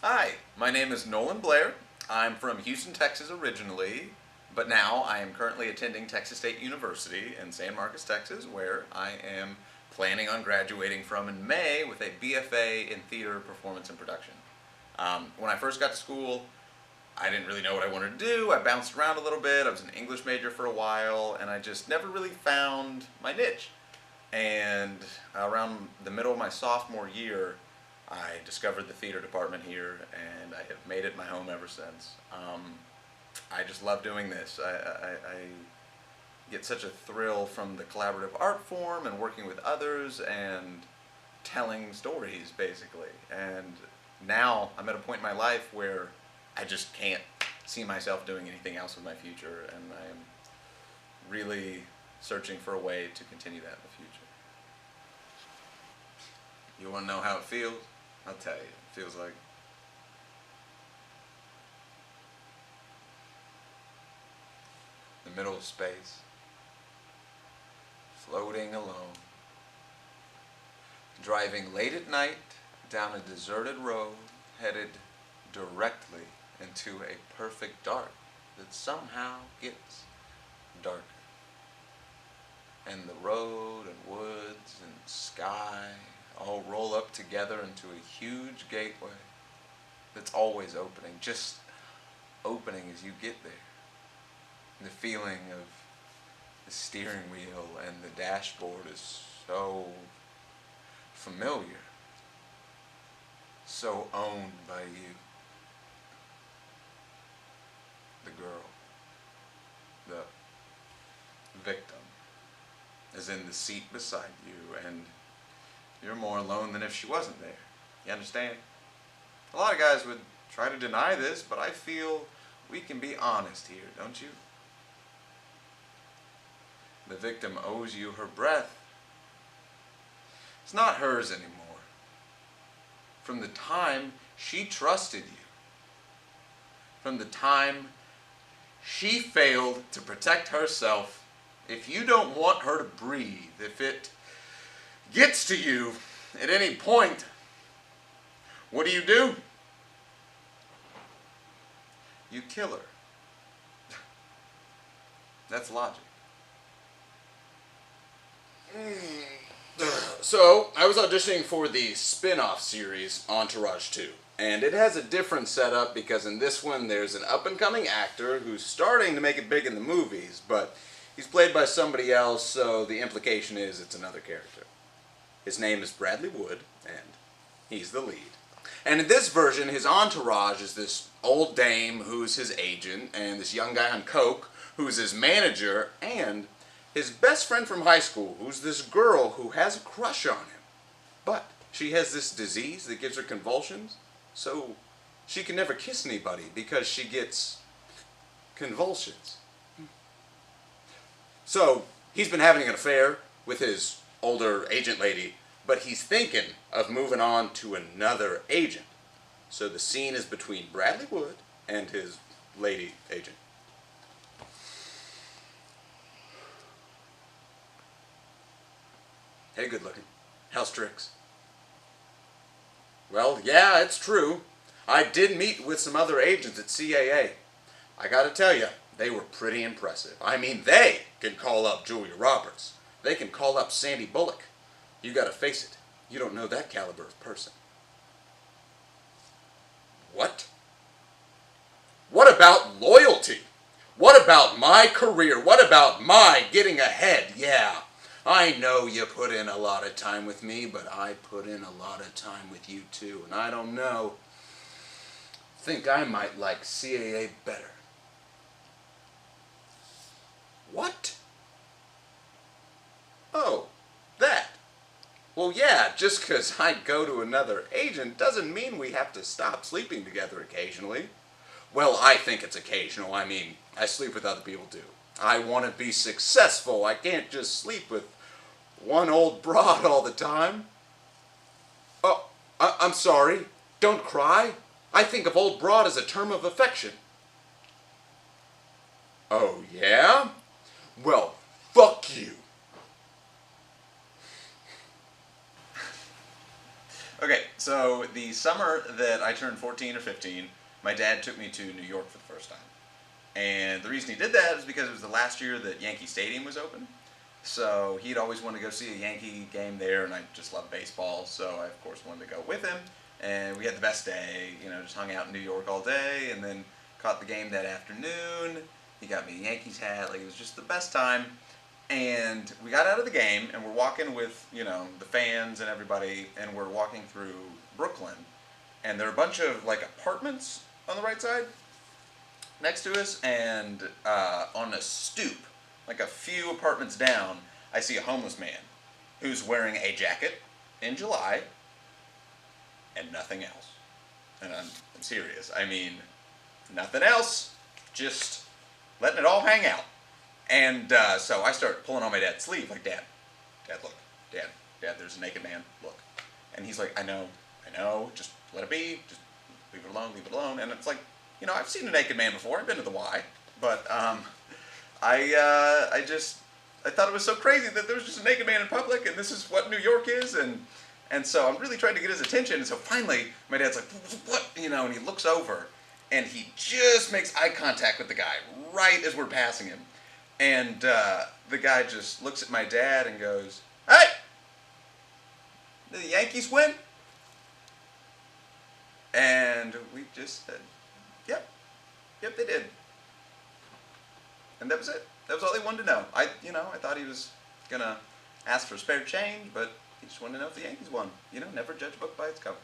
Hi, my name is Nolan Blair. I'm from Houston, Texas originally, but now I am currently attending Texas State University in San Marcos, Texas, where I am planning on graduating from in May with a BFA in Theater, Performance, and Production. When I first got to school, I didn't really know what I wanted to do. I bounced around a little bit. I was an English major for a while, and I just never really found my niche. And around the middle of my sophomore year, I discovered the theater department here, and I have made it my home ever since. I just love doing this. I get such a thrill from the collaborative art form and working with others and telling stories, basically. And now I'm at a point in my life where I just can't see myself doing anything else with my future, and I am really searching for a way to continue that in the future. You want to know how it feels? I'll tell you. It feels like the middle of space, floating alone, driving late at night down a deserted road, headed directly into a perfect dark that somehow gets darker. And the road and woods and sky all roll up together into a huge gateway that's always opening, just opening as you get there. The feeling of the steering wheel and the dashboard is so familiar, so owned by you. The girl, the victim, is in the seat beside you, and you're more alone than if she wasn't there. You understand? A lot of guys would try to deny this, but I feel we can be honest here, don't you? The victim owes you her breath. It's not hers anymore. From the time she trusted you, from the time she failed to protect herself, if you don't want her to breathe, if it gets to you at any point, what do? You kill her. That's logic. So, I was auditioning for the spin-off series Entourage 2. And it has a different setup because in this one there's an up-and-coming actor who's starting to make it big in the movies, but he's played by somebody else, so the implication is it's another character. His name is Bradley Wood, and he's the lead. And in this version, his entourage is this old dame who's his agent, and this young guy on coke who's his manager, and his best friend from high school who's this girl who has a crush on him. But she has this disease that gives her convulsions, so she can never kiss anybody because she gets convulsions. So he's been having an affair with his older agent lady, but he's thinking of moving on to another agent. So the scene is between Bradley Wood and his lady agent. Hey, good looking. How's tricks? Well, yeah, it's true. I did meet with some other agents at CAA. I gotta tell you, they were pretty impressive. I mean, they can call up Julia Roberts. They can call up Sandy Bullock. You gotta face it, you don't know that caliber of person. What? What about loyalty? What about my career? What about my getting ahead? Yeah, I know you put in a lot of time with me, but I put in a lot of time with you too, and I don't know. Think I might like CAA better. What? Oh, that. Well, yeah, just 'cause I go to another agent doesn't mean we have to stop sleeping together occasionally. Well, I think it's occasional. I mean, I sleep with other people too. I want to be successful. I can't just sleep with one old broad all the time. Oh, I'm sorry. Don't cry. I think of old broad as a term of affection. Oh, yeah? Well, fuck you. Okay, so the summer that I turned 14 or 15, my dad took me to New York for the first time. And the reason he did that is because it was the last year that Yankee Stadium was open. So he'd always wanted to go see a Yankee game there, and I just love baseball, so I of course wanted to go with him. And we had the best day, just hung out in New York all day, and then caught the game that afternoon. He got me a Yankees hat, like it was just the best time. And we got out of the game, and we're walking with, the fans and everybody, and we're walking through Brooklyn. And there are a bunch of, like, apartments on the right side next to us, and on a stoop, like a few apartments down, I see a homeless man who's wearing a jacket in July and nothing else. And I'm serious. I mean, nothing else, just letting it all hang out. And so I start pulling on my dad's sleeve, like, Dad, look, Dad, there's a naked man, look. And he's like, I know, just let it be, just leave it alone. And it's like, I've seen a naked man before, I've been to the Y, but I thought it was so crazy that there was just a naked man in public, and this is what New York is, and so I'm really trying to get his attention, and so finally, my dad's like, what, and he looks over, and he just makes eye contact with the guy right as we're passing him. And the guy just looks at my dad and goes, hey, did the Yankees win? And we just said, yep, they did. And that was it. That was all they wanted to know. I thought he was going to ask for spare change, but he just wanted to know if the Yankees won. Never judge a book by its cover.